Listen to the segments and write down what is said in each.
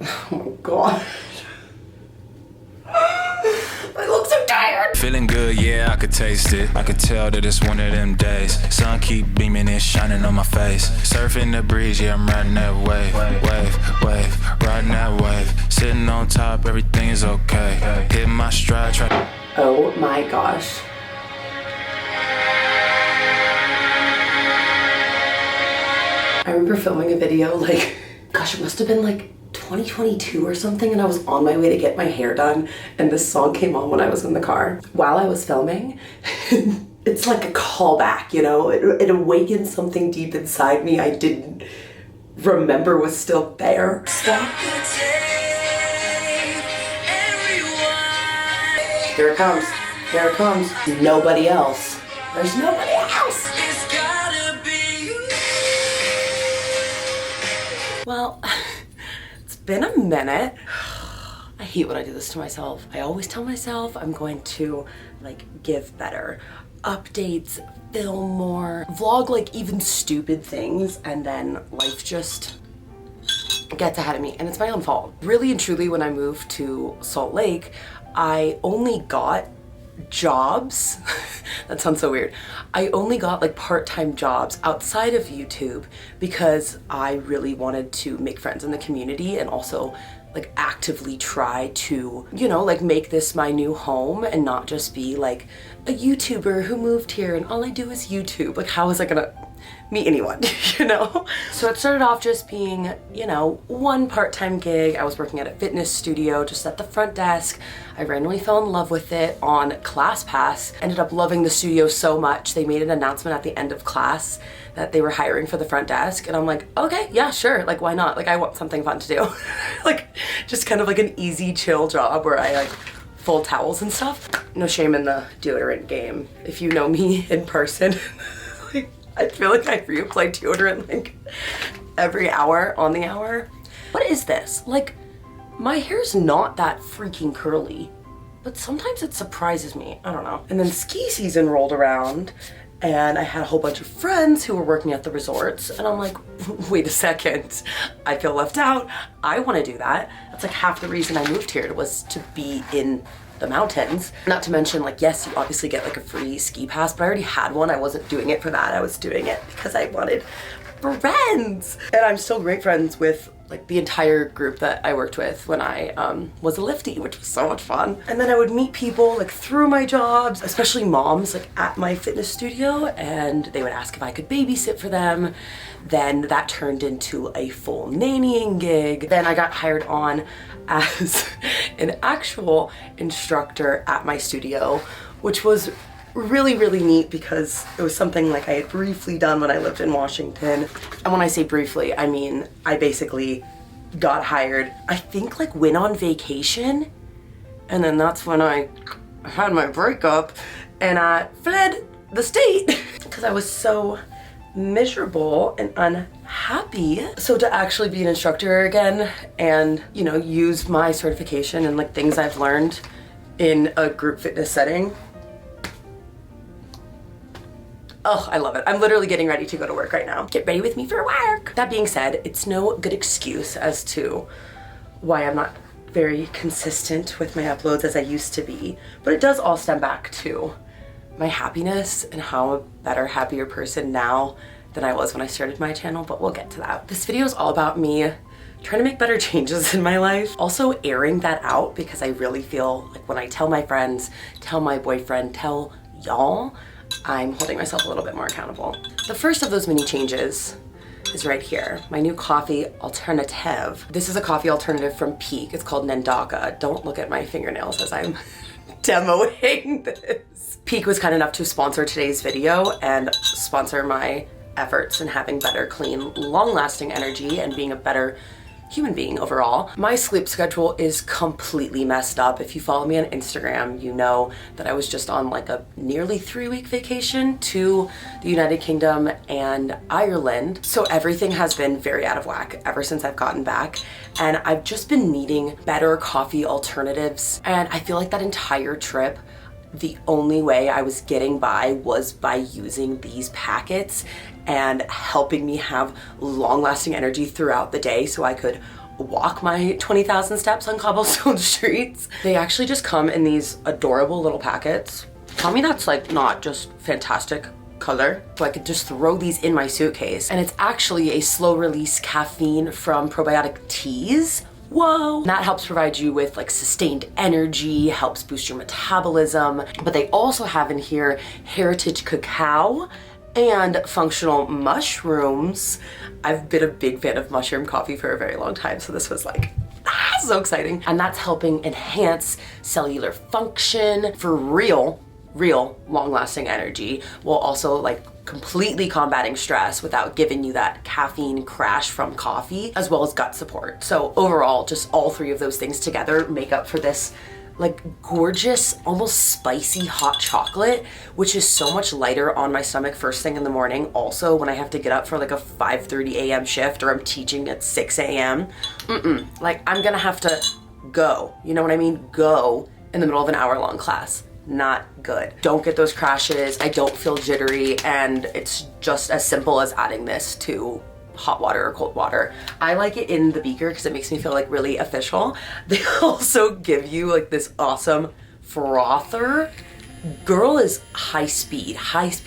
Oh my god. I look so tired. Feeling good, yeah, I could taste it. I could tell that it's one of them days. Sun keep beaming and shining on my face. Surfing the breeze, yeah, I'm riding that wave. Wave, riding that wave. Sitting on top, everything is okay. Hit my stride, try. Oh my gosh. I remember filming a video like, gosh, it must have been like 2022 or something, and I was on my way to get my hair done and this song came on when I was in the car. While I was filming, it's like a callback, you know? It awakened something deep inside me I didn't remember was still there. Stop. Here it comes. Here it comes. Nobody else. There's nobody else. Well, it's been a minute. I hate when I do this to myself. I always tell myself I'm going to like give better updates, film more, vlog like even stupid things, and then life just gets ahead of me and it's my own fault. Really and truly, when I moved to Salt Lake, I only got jobs. That sounds so weird. I only got like part-time jobs outside of YouTube because I really wanted to make friends in the community and also like actively try to, you know, like make this my new home and not just be like a YouTuber who moved here and all I do is YouTube. Like, how is I gonna meet anyone, you know? So it started off just being, you know, one part-time gig. I was working at a fitness studio just at the front desk. I randomly fell in love with it on ClassPass. Ended up loving the studio so much. They made an announcement at the end of class that they were hiring for the front desk. And I'm like, okay, yeah, sure. Like, why not? Like, I want something fun to do. Like, just kind of like an easy, chill job where I like fold towels and stuff. No shame in the deodorant game. If you know me in person, like, I feel like I reapply deodorant like every hour on the hour. What is this? Like, my hair's not that freaking curly, but sometimes it surprises me. I don't know. And then ski season rolled around and I had a whole bunch of friends who were working at the resorts and I'm like, wait a second, I feel left out. I want to do that. That's like half the reason I moved here was to be in the mountains. Not to mention, like, yes, you obviously get like a free ski pass, but I already had one. I wasn't doing it for that. I was doing it because I wanted friends. And I'm still great friends with like the entire group that I worked with when I was a liftie, which was so much fun. And then I would meet people like through my jobs, especially moms like at my fitness studio, and they would ask if I could babysit for them. Then that turned into a full nannying gig. Then I got hired on as an actual instructor at my studio, which was really, really neat because it was something like I had briefly done when I lived in Washington. And when I say briefly, I mean, I basically got hired, I think like went on vacation. And then that's when I had my breakup and I fled the state because I was so miserable and unhappy. So to actually be an instructor again and, you know, use my certification and like things I've learned in a group fitness setting, oh, I love it. I'm literally getting ready to go to work right now. Get ready with me for work. That being said, it's no good excuse as to why I'm not very consistent with my uploads as I used to be, but it does all stem back to my happiness and how I'm a better, happier person now than I was when I started my channel, but we'll get to that. This video is all about me trying to make better changes in my life. Also airing that out because I really feel like when I tell my friends, tell my boyfriend, tell y'all, I'm holding myself a little bit more accountable. The first of those mini changes is right here, my new coffee alternative. This is a coffee alternative from Peak. It's called Nandaka. Don't look at my fingernails as I'm demoing this. Peak was kind enough to sponsor today's video and sponsor my efforts in having better, clean, long-lasting energy and being a better human being overall. My sleep schedule is completely messed up. If you follow me on Instagram, you know that I was just on like a nearly 3-week vacation to the United Kingdom and Ireland. So everything has been very out of whack ever since I've gotten back. And I've just been needing better coffee alternatives. And I feel like that entire trip, the only way I was getting by was by using these packets and helping me have long-lasting energy throughout the day so I could walk my 20,000 steps on cobblestone streets. They actually just come in these adorable little packets. Tell me that's like not just fantastic color. So I could just throw these in my suitcase. And it's actually a slow release caffeine from probiotic teas. Whoa! And that helps provide you with like sustained energy, helps boost your metabolism. But they also have in here heritage cacao and functional mushrooms. I've been a big fan of mushroom coffee for a very long time, so this was like, so exciting. And that's helping enhance cellular function for real long-lasting energy, while also like completely combating stress without giving you that caffeine crash from coffee, as well as gut support. So overall, just all three of those things together make up for this like gorgeous, almost spicy hot chocolate, which is so much lighter on my stomach first thing in the morning. Also, when I have to get up for like a 5:30 a.m. shift or I'm teaching at 6 a.m. Like I'm gonna have to go, you know what I mean? Go in the middle of an hour-long class. Not good. Don't get those crashes. I don't feel jittery, and it's just as simple as adding this to hot water or cold water. I like it in the beaker because it makes me feel like really official. They also give you like this awesome frother. Girl is high speed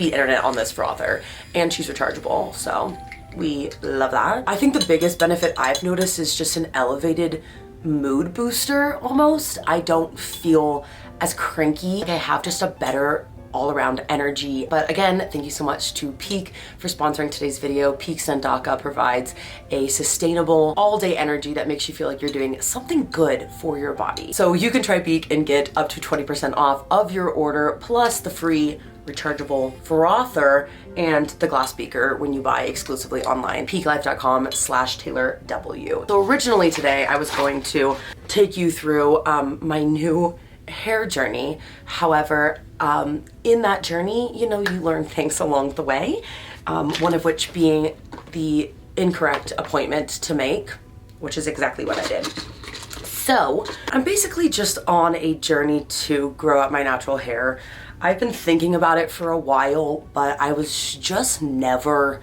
internet on this frother, and she's rechargeable, so we love that. I think the biggest benefit I've noticed is just an elevated mood booster almost. I don't feel as cranky. I have just a better all-around energy. But again, thank you so much to Peak for sponsoring today's video. Peak Sandaka provides a sustainable all-day energy that makes you feel like you're doing something good for your body. So you can try Peak and get up to 20% off of your order, plus the free rechargeable frother and the glass beaker when you buy exclusively online. peaklife.com/TaylorW. So originally today I was going to take you through my new hair journey. However, in that journey, you know, you learn things along the way. One of which being the incorrect appointment to make, which is exactly what I did. So I'm basically just on a journey to grow out my natural hair. I've been thinking about it for a while, but I was just never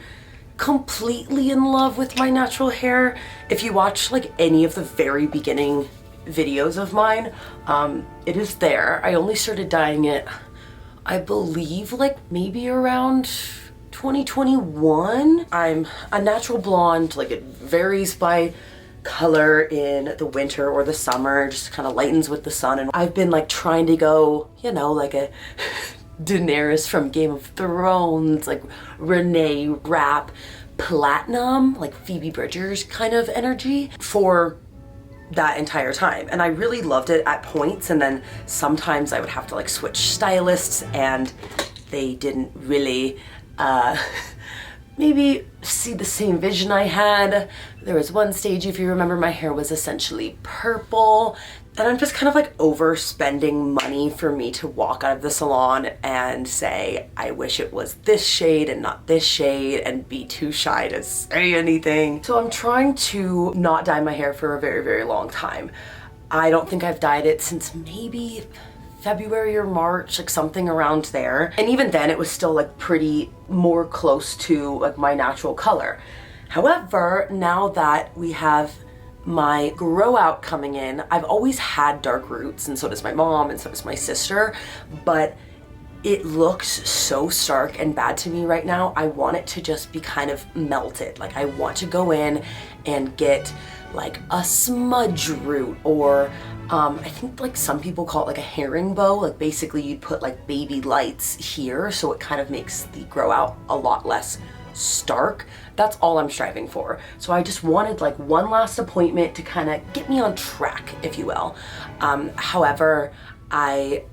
completely in love with my natural hair. If you watch like any of the very beginning videos of mine, it is there. I only started dyeing it, I believe, like maybe around 2021. I'm a natural blonde, like it varies by color in the winter or the summer, just kind of lightens with the sun. And I've been like trying to go, you know, like a Daenerys from Game of Thrones, like Renee Rapp platinum, like Phoebe Bridgers kind of energy for that entire time. And I really loved it at points, and then sometimes I would have to like switch stylists and they didn't really maybe see the same vision I had. There was one stage, if you remember, my hair was essentially purple, and I'm just kind of like overspending money for me to walk out of the salon and say, I wish it was this shade and not this shade, and be too shy to say anything. So I'm trying to not dye my hair for a very, very long time. I don't think I've dyed it since maybe February or March, like something around there. And even then it was still like pretty more close to like my natural color. However, now that we have my grow out coming in, I've always had dark roots, and so does my mom and so does my sister, but it looks so stark and bad to me right now. I want it to just be kind of melted. Like I want to go in and get like a smudge root, or I think like some people call it like a herringbow. Like basically you'd put like baby lights here so it kind of makes the grow out a lot less stark. That's all I'm striving for. So I just wanted like one last appointment to kind of get me on track, if you will. However, I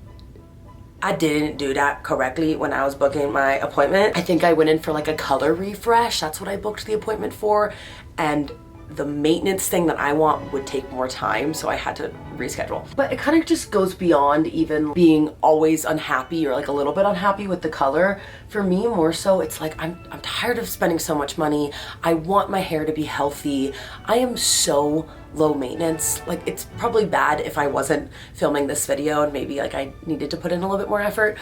didn't do that correctly when I was booking my appointment. I think I went in for like a color refresh. That's what I booked the appointment for. And the maintenance thing that I want would take more time, so I had to reschedule. But it kind of just goes beyond even being always unhappy or like a little bit unhappy with the color. For me, more so, it's like I'm tired of spending so much money. I want my hair to be healthy. I am so low maintenance. Like it's probably bad if I wasn't filming this video and maybe like I needed to put in a little bit more effort.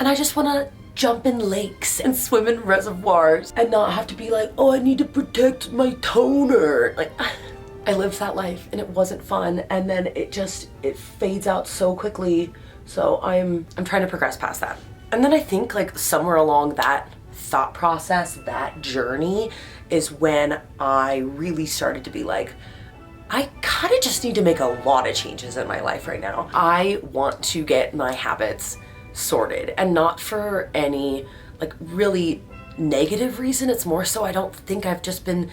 And I just want to jump in lakes and swim in reservoirs and not have to be like, oh, I need to protect my toner. Like, I lived that life and it wasn't fun, and then it fades out so quickly. So I'm trying to progress past that. And then I think like somewhere along that thought process, that journey, is when I really started to be like, I kind of just need to make a lot of changes in my life right now. I want to get my habits sorted, and not for any like really negative reason. It's more so I don't think I've just been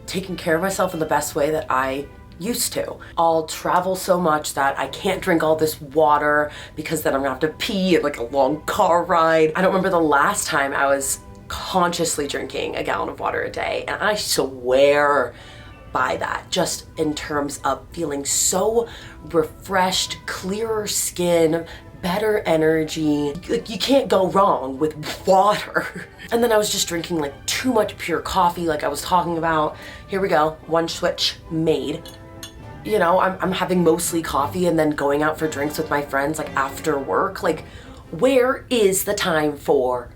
taking care of myself in the best way that I used to. I'll travel so much that I can't drink all this water because then I'm gonna have to pee at like a long car ride. I don't remember the last time I was consciously drinking a gallon of water a day, and I swear by that, just in terms of feeling so refreshed, clearer skin, better energy. Like, you can't go wrong with water. And then I was just drinking like too much pure coffee, like I was talking about. Here we go, one switch made. You know, I'm having mostly coffee and then going out for drinks with my friends like after work. Like, where is the time for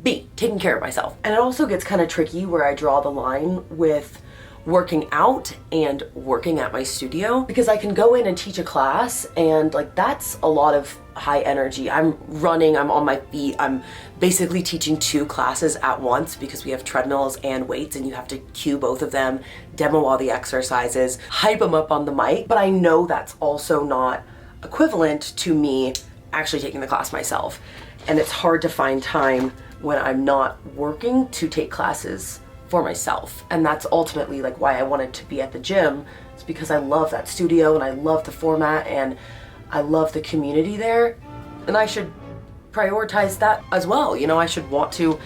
me taking care of myself? And it also gets kind of tricky where I draw the line with working out and working at my studio, because I can go in and teach a class and like that's a lot of high energy. I'm running, I'm on my feet, I'm basically teaching 2 classes at once because we have treadmills and weights and you have to cue both of them, demo all the exercises, hype them up on the mic. But I know that's also not equivalent to me actually taking the class myself. And it's hard to find time when I'm not working to take classes for myself. And that's ultimately like why I wanted to be at the gym. It's because I love that studio and I love the format and I love the community there, and I should prioritize that as well. You know, I should want to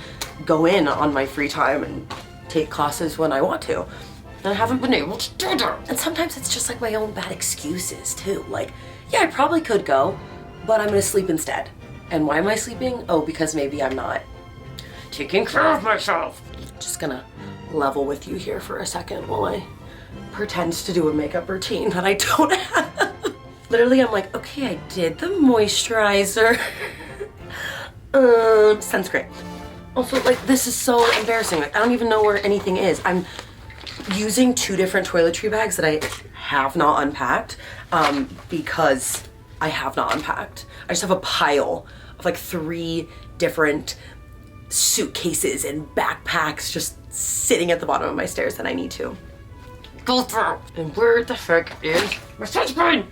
go in on my free time and take classes when I want to, and I haven't been able to do that. And sometimes it's just like my own bad excuses too. Like, yeah, I probably could go, but I'm gonna sleep instead. And why am I sleeping? Oh, because maybe I'm not taking care of myself. Just gonna level with you here for a second while I pretend to do a makeup routine that I don't have. Literally, I'm like, okay, I did the moisturizer. Sunscreen. Also, like, this is so embarrassing. Like, I don't even know where anything is. I'm using 2 different toiletry bags that I have not unpacked because I have not unpacked. I just have a pile of like 3 different suitcases and backpacks just sitting at the bottom of my stairs that I need to go through. And where the heck is my sunscreen?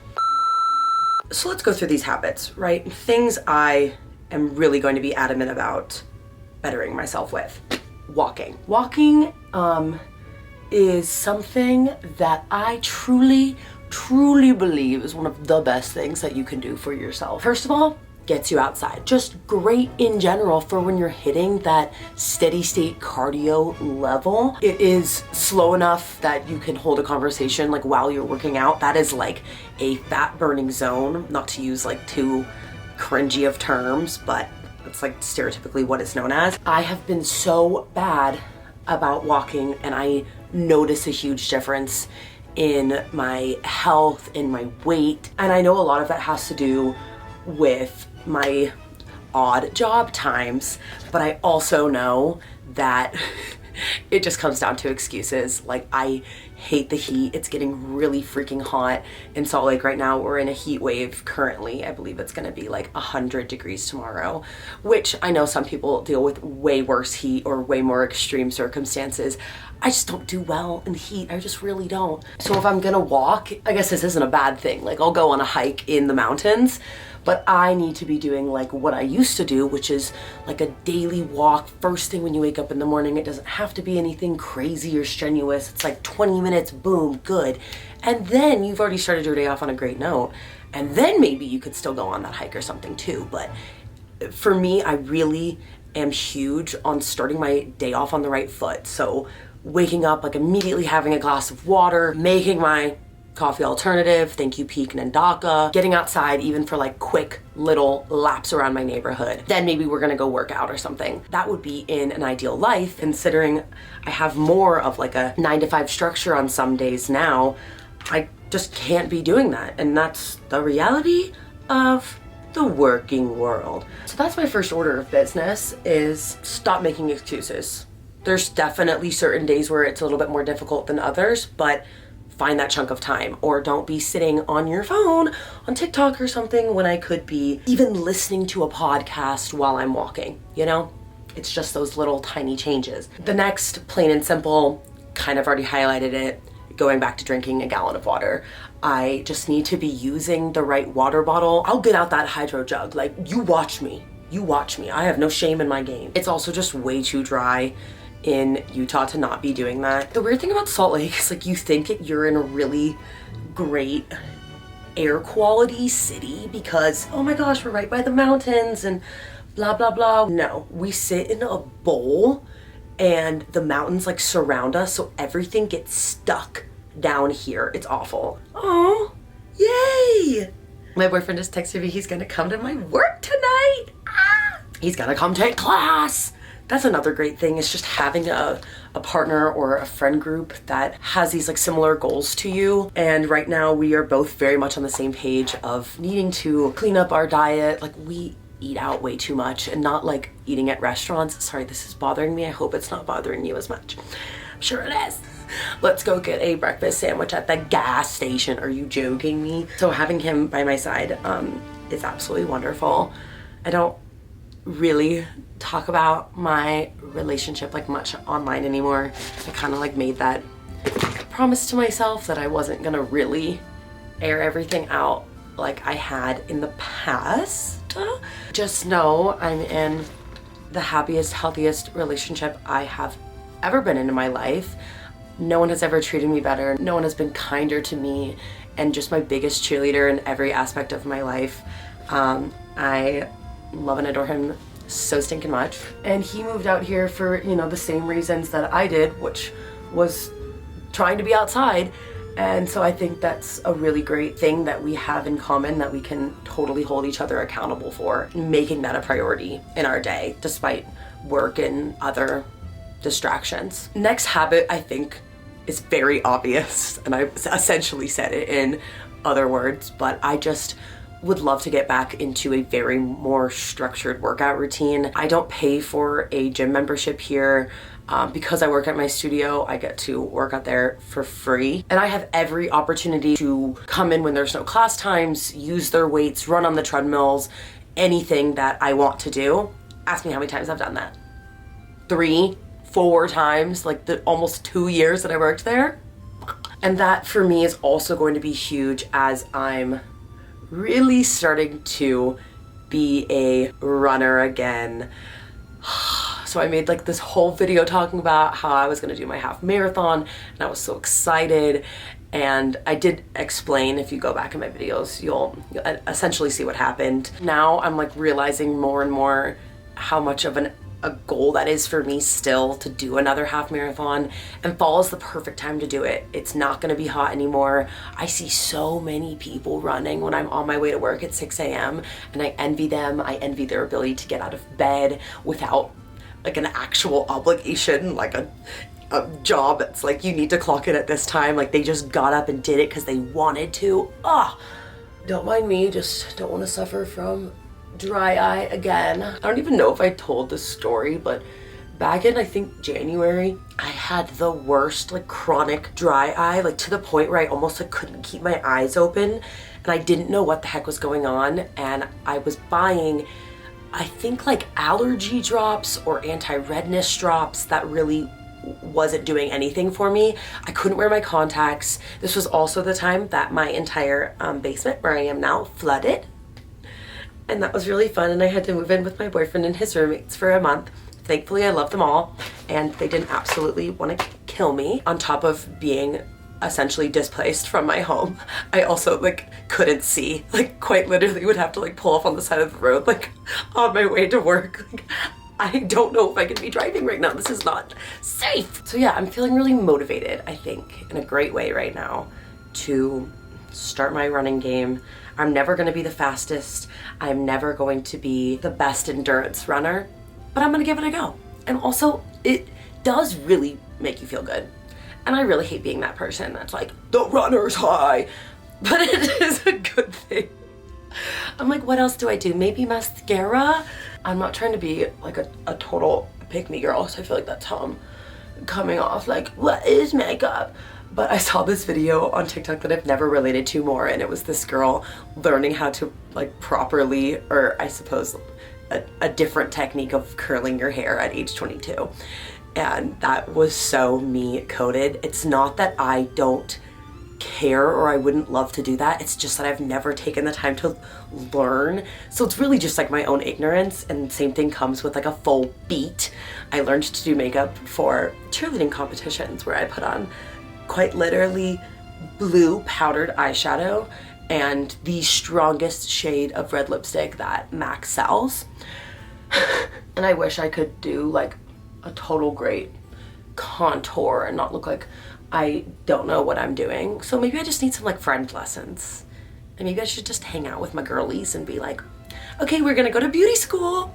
So let's go through these habits, right? Things I am really going to be adamant about bettering myself with. Walking. Walking is something that I truly believe is one of the best things that you can do for yourself. First of all, gets you outside. Just great in general for when you're hitting that steady state cardio level. It is slow enough that you can hold a conversation like while you're working out. That is like a fat burning zone, not to use like too cringy of terms, but it's like stereotypically what it's known as. I have been so bad about walking, and I notice a huge difference in my health, in my weight. And I know a lot of that has to do with my odd job times, but I also know that it just comes down to excuses. Like, I hate the heat. It's getting really freaking hot in Salt Lake right now. We're in a heat wave currently. I believe it's gonna be like 100 degrees tomorrow, which I know some people deal with way worse heat or way more extreme circumstances. I just don't do well in the heat. I just really don't. So if I'm gonna walk, I guess this isn't a bad thing. Like, I'll go on a hike in the mountains, but I need to be doing like what I used to do, which is like a daily walk first thing when you wake up in the morning. It doesn't have to be anything crazy or strenuous. It's like 20 minutes, boom, good. And then you've already started your day off on a great note. And then maybe you could still go on that hike or something too. But for me, I really am huge on starting my day off on the right foot. So waking up, like immediately having a glass of water, making my coffee alternative, thank you Peak Nandaka, getting outside even for like quick little laps around my neighborhood. Then maybe we're gonna go work out or something. That would be in an ideal life, considering I have more of like a 9-to-5 structure on some days now. I just can't be doing that, and that's the reality of the working world. So that's my first order of business, is stop making excuses. There's definitely certain days where it's a little bit more difficult than others, but find that chunk of time, or don't be sitting on your phone on TikTok or something when I could be even listening to a podcast while I'm walking, you know? It's just those little tiny changes. The next, plain and simple, kind of already highlighted it, going back to drinking a gallon of water. I just need to be using the right water bottle. I'll get out that hydro jug. Like, you watch me. You watch me. I have no shame in my game. It's also just way too dry in Utah to not be doing that. The weird thing about Salt Lake is like you think you're in a really great air quality city because, oh my gosh, we're right by the mountains and blah, blah, blah. No, we sit in a bowl and the mountains like surround us, so everything gets stuck down here. It's awful. Oh, yay! My boyfriend just texted me he's gonna come to my work tonight. He's gonna come take class. That's another great thing, is just having a partner or a friend group that has these like similar goals to you. And right now we are both very much on the same page of needing to clean up our diet. Like, we eat out way too much, and not like eating at restaurants. Sorry, this is bothering me. I hope it's not bothering you as much. I'm sure it is. Let's go get a breakfast sandwich at the gas station. Are you joking me? So having him by my side is absolutely wonderful. I don't really talk about my relationship like much online anymore. I kind of like made that promise to myself that I wasn't gonna really air everything out like I had in the past. Just know I'm in the happiest, healthiest relationship I have ever been in my life. No one has ever treated me better. No one has been kinder to me, and just my biggest cheerleader in every aspect of my life. I love and adore him so stinking much. And he moved out here for, you know, the same reasons that I did, which was trying to be outside. And so I think that's a really great thing that we have in common, that we can totally hold each other accountable for, making that a priority in our day, despite work and other distractions. Next habit, I think, is very obvious, and I essentially said it in other words, but I just would love to get back into a very more structured workout routine. I don't pay for a gym membership here. Because I work at my studio, I get to work out there for free. And I have every opportunity to come in when there's no class times, use their weights, run on the treadmills, anything that I want to do. Ask me how many times I've done that. 3, 4 times, like the almost 2 years that I worked there. And that for me is also going to be huge as I'm really starting to be a runner again. So I made like this whole video talking about how I was gonna do my half marathon, and I was so excited. And I did explain, if you go back in my videos, you'll essentially see what happened. Now I'm like realizing more and more how much of a goal that is for me still to do another half marathon, and fall is the perfect time to do it. It's not gonna be hot anymore. I see so many people running when I'm on my way to work at 6 a.m. and I envy them. I envy their ability to get out of bed without like an actual obligation, like a job that's like you need to clock in at this time. Like, they just got up and did it because they wanted to. Don't mind me, just don't want to suffer from dry eye again. I don't even know if I told this story, but back in I think January, I had the worst like chronic dry eye, like to the point where I almost like couldn't keep my eyes open, and I didn't know what the heck was going on. And I was buying, I think, like allergy drops or anti-redness drops that really wasn't doing anything for me. I couldn't wear my contacts. This was also the time that my entire basement where I am now flooded. And that was really fun, and I had to move in with my boyfriend and his roommates for a month. Thankfully, I loved them all, and they didn't absolutely want to kill me. On top of being essentially displaced from my home, I also like couldn't see, like quite literally would have to like pull off on the side of the road like on my way to work. Like, I don't know if I can be driving right now. This is not safe. So yeah, I'm feeling really motivated, I think, in a great way right now to start my running game. I'm never going to be the fastest. I'm never going to be the best endurance runner, but I'm going to give it a go. And also, it does really make you feel good. And I really hate being that person that's like, the runner's high, but it is a good thing. I'm like, what else do I do? Maybe mascara? I'm not trying to be like a total pick-me girl, so I feel like that's how I'm coming off, like, what is makeup? but I saw this video on TikTok that I've never related to more, and it was this girl learning how to like properly, or I suppose a different technique of curling your hair at age 22. And that was so me coded. It's not that I don't care or I wouldn't love to do that. It's just that I've never taken the time to learn. So it's really just like my own ignorance, and same thing comes with like a full beat. I learned to do makeup for cheerleading competitions where I put on quite literally blue powdered eyeshadow and the strongest shade of red lipstick that MAC sells. And I wish I could do like a total great contour and not look like I don't know what I'm doing. So maybe I just need some like friend lessons. And maybe I should just hang out with my girlies and be like, okay, we're gonna go to beauty school.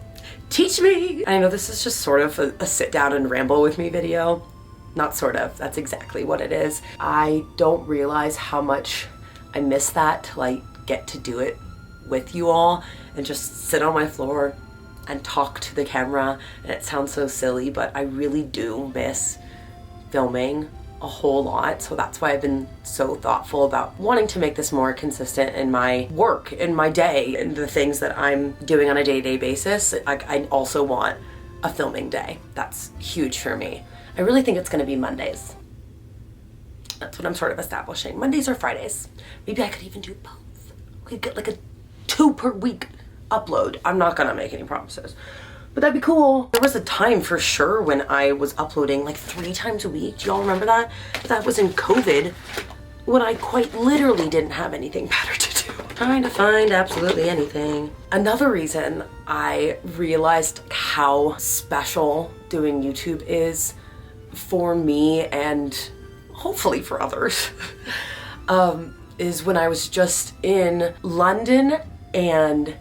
Teach me. I know this is just sort of a sit down and ramble with me video. Not sort of, that's exactly what it is. I don't realize how much I miss that till I get to do it with you all and just sit on my floor and talk to the camera. And it sounds so silly, but I really do miss filming a whole lot. So that's why I've been so thoughtful about wanting to make this more consistent in my work, in my day, and the things that I'm doing on a day-to-day basis. I also want a filming day. That's huge for me. I really think it's gonna be Mondays. That's what I'm sort of establishing. Mondays or Fridays. Maybe I could even do both. We could get like a 2 per week upload. I'm not gonna make any promises, but that'd be cool. There was a time for sure when I was uploading like 3 times a week. Do y'all remember that? That was in COVID, when I quite literally didn't have anything better to do. Trying to find absolutely anything. Another reason I realized how special doing YouTube is for me and hopefully for others is when I was just in London and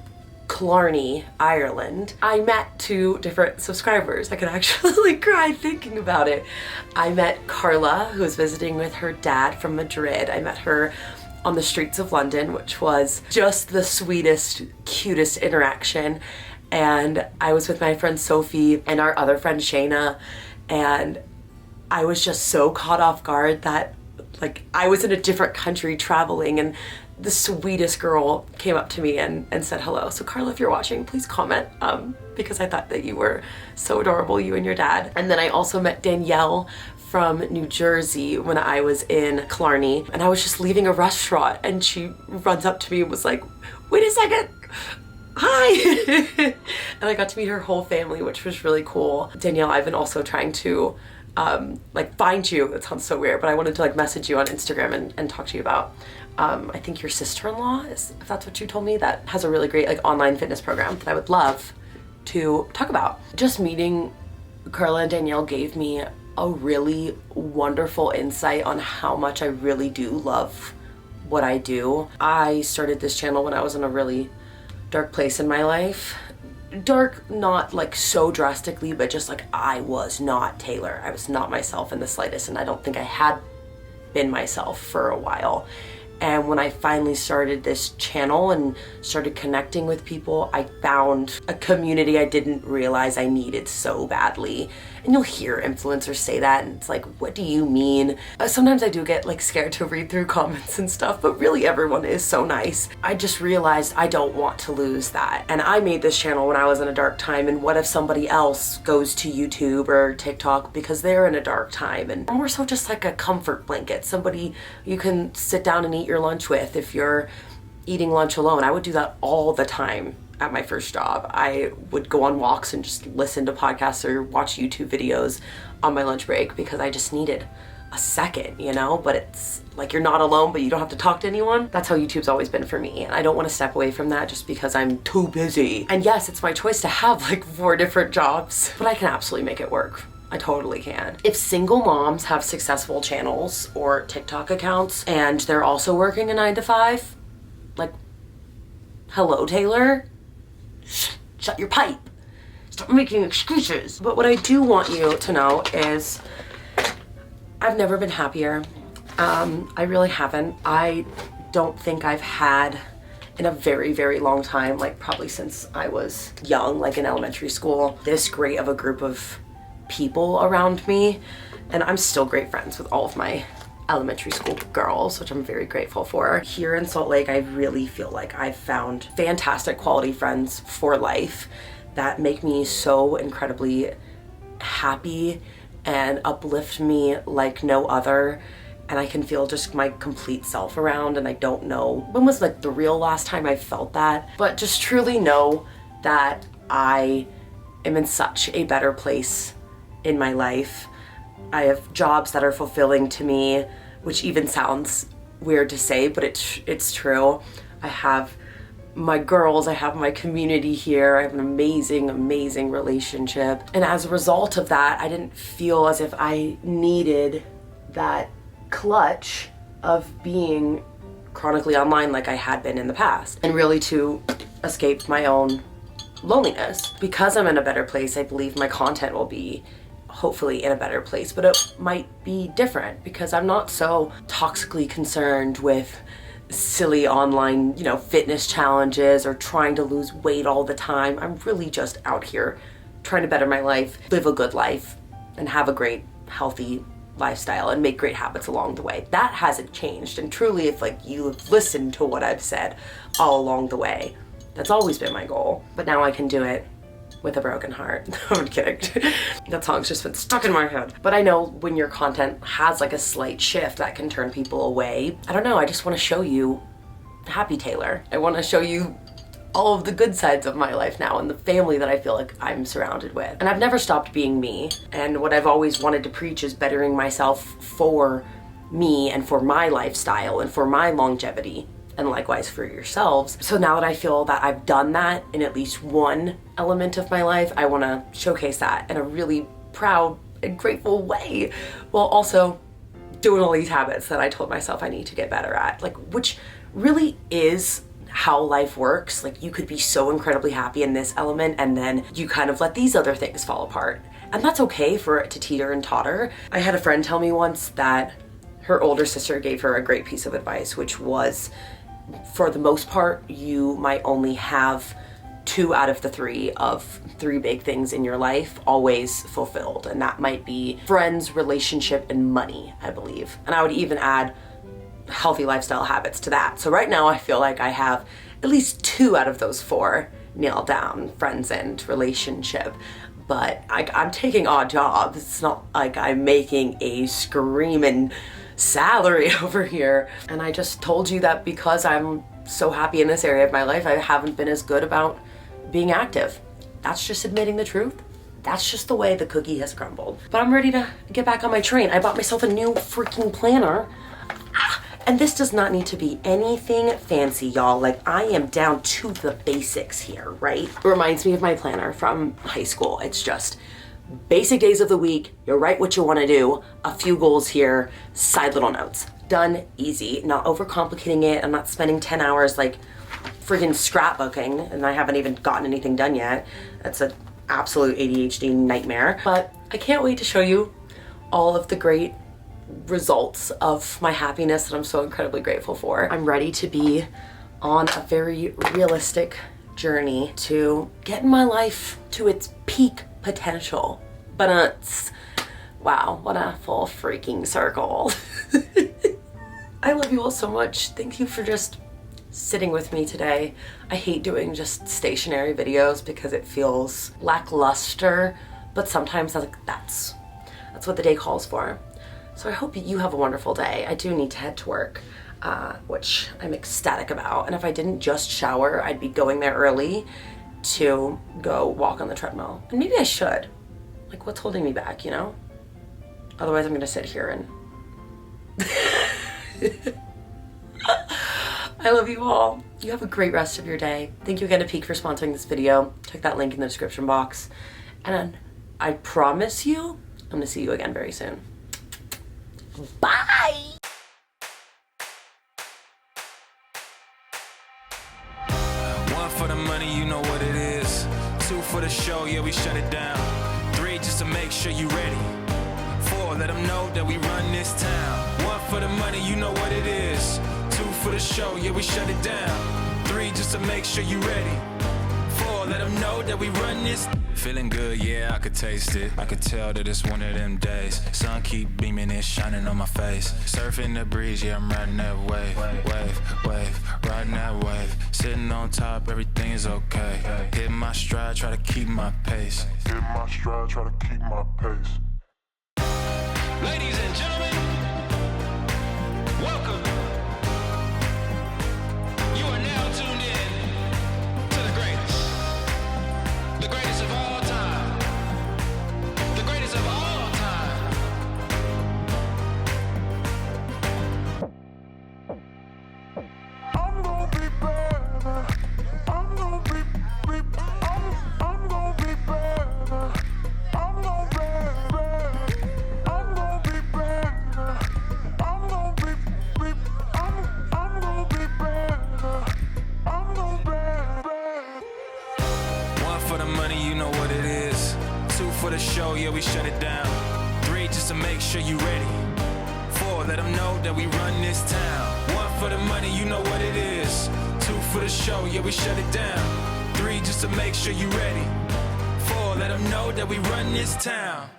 Killarney, Ireland. I met 2 different subscribers. I could actually cry thinking about it. I met Carla, who was visiting with her dad from Madrid. I met her on the streets of London, which was just the sweetest, cutest interaction. And I was with my friend Sophie and our other friend Shayna, and I was just so caught off guard that like I was in a different country traveling, and the sweetest girl came up to me and said hello. So Carla, if you're watching, please comment because I thought that you were so adorable, you and your dad. And then I also met Danielle from New Jersey when I was in Killarney, and I was just leaving a restaurant and she runs up to me and was like, wait a second, hi. And I got to meet her whole family, which was really cool. Danielle, I've been also trying to like find you. It sounds so weird, but I wanted to like message you on Instagram and talk to you about I think your sister-in-law, is, if that's what you told me, that has a really great like online fitness program that I would love to talk about. Just meeting Carla and Danielle gave me a really wonderful insight on how much I really do love what I do. I started this channel when I was in a really dark place in my life. Dark, not like so drastically, but just like I was not Taylor. I was not myself in the slightest, and I don't think I had been myself for a while. And when I finally started this channel and started connecting with people, I found a community I didn't realize I needed so badly. And you'll hear influencers say that, and it's like, what do you mean? Sometimes I do get like scared to read through comments and stuff, but really everyone is so nice. I just realized I don't want to lose that. And I made this channel when I was in a dark time, and what if somebody else goes to YouTube or TikTok because they're in a dark time? And more so just like a comfort blanket, somebody you can sit down and eat your lunch with if you're eating lunch alone. I would do that all the time. At my first job, I would go on walks and just listen to podcasts or watch YouTube videos on my lunch break because I just needed a second, you know? But it's like you're not alone, but you don't have to talk to anyone. That's how YouTube's always been for me, and I don't want to step away from that just because I'm too busy. And yes, it's my choice to have like 4 different jobs, but I can absolutely make it work. I totally can. If single moms have successful channels or TikTok accounts and they're also working a 9 to 5, like, hello, Taylor? Shut your pipe. Stop making excuses. But what I do want you to know is I've never been happier. I really haven't. I don't think I've had in a very, very long time, like probably since I was young, like in elementary school, this great of a group of people around me. And I'm still great friends with all of my elementary school girls, which I'm very grateful for. Here in Salt Lake, I really feel like I've found fantastic quality friends for life that make me so incredibly happy and uplift me like no other. And I can feel just my complete self around, and I don't know when was like the real last time I felt that, but just truly know that I am in such a better place in my life. I have jobs that are fulfilling to me, which even sounds weird to say, but it's true. I have my girls, I have my community here, I have an amazing, amazing relationship. And as a result of that, I didn't feel as if I needed that clutch of being chronically online like I had been in the past, and really to escape my own loneliness. Because I'm in a better place, I believe my content will be hopefully in a better place, but it might be different because I'm not so toxically concerned with silly online, fitness challenges or trying to lose weight all the time. I'm really just out here trying to better my life, live a good life, and have a great, healthy lifestyle and make great habits along the way. That hasn't changed. And truly, if you've listened to what I've said all along the way, that's always been my goal. But now I can do it with a broken heart. I'm kidding. That song's just been stuck in my head. But I know when your content has a slight shift, that can turn people away. I don't know, I just want to show you happy Taylor. I want to show you all of the good sides of my life now and the family that I feel like I'm surrounded with. And I've never stopped being me. And what I've always wanted to preach is bettering myself for me and for my lifestyle and for my longevity, and likewise for yourselves. So now that I feel that I've done that in at least one element of my life, I want to showcase that in a really proud and grateful way, while also doing all these habits that I told myself I need to get better at, which really is how life works. You could be so incredibly happy in this element and then you kind of let these other things fall apart. And that's okay for it to teeter and totter. I had a friend tell me once that her older sister gave her a great piece of advice, which was, for the most part, you might only have 2 out of the 3 of 3 big things in your life always fulfilled. And that might be friends, relationship, and money, I believe. And I would even add healthy lifestyle habits to that. So right now I feel like I have at least 2 out of those 4 nailed down, friends and relationship. But I'm taking odd jobs. It's not like I'm making a screaming salary over here. And I just told you that because I'm so happy in this area of my life, I haven't been as good about being active. That's just admitting the truth. That's just the way the cookie has crumbled. But I'm ready to get back on my train. I bought myself a new freaking planner. And this does not need to be anything fancy, y'all. I am down to the basics here, right? It reminds me of my planner from high school. It's just basic days of the week, you write what you want to do, a few goals here, side little notes. Done, easy, not overcomplicating it. I'm not spending 10 hours friggin' scrapbooking, and I haven't even gotten anything done yet. That's an absolute ADHD nightmare. But I can't wait to show you all of the great results of my happiness that I'm so incredibly grateful for. I'm ready to be on a very realistic journey to getting my life to its peak potential. But wow, what a full freaking circle. I love you all so much. Thank you for just sitting with me today. I hate doing just stationary videos because it feels lackluster, but sometimes that's what the day calls for. So I hope you have a wonderful day. I do need to head to work, which I'm ecstatic about. And if I didn't just shower, I'd be going there early to go walk on the treadmill. And maybe I should. What's holding me back, Otherwise I'm gonna sit here and I love you all. You have a great rest of your day. Thank you again to Peak for sponsoring this video. Check that link in the description box. And I promise you, I'm gonna see you again very soon. Bye! 1 for the money, you know what it is. 2 for the show, yeah, we shut it down. 3 just to make sure you ready. 4, let them know that we run this town. 1 for the money, you know what it is. 2 for the show, yeah, we shut it down. 3 just to make sure you ready. 4, let them know that we run this. Feeling good, yeah, I could taste it. I could tell that it's one of them days. Sun keep beaming and shining on my face. Surfing the breeze, yeah, I'm riding that wave. Wave, riding that wave. Sitting on top, everything is okay. Hit my stride, try to keep my pace. Hit my stride, try to keep my pace. Ladies and gentlemen, welcome. You are now tuned in to the greatest. The greatest of all time. The greatest of all time. I'm gonna be better. I'm gonna be I'm gonna be better. I'm gonna be better. I'm gonna be better. I'm gonna be I'm gonna be better. I'm gonna be better. One for the money, you know what it is. Two for the show, yeah, we shut it down. Three just to make sure you ready. Four, let them know that we run this town. One for the money, you know what it is. Two for the show, yeah, we shut it down. Three just to make sure you ready. Four, let them know that we run this town.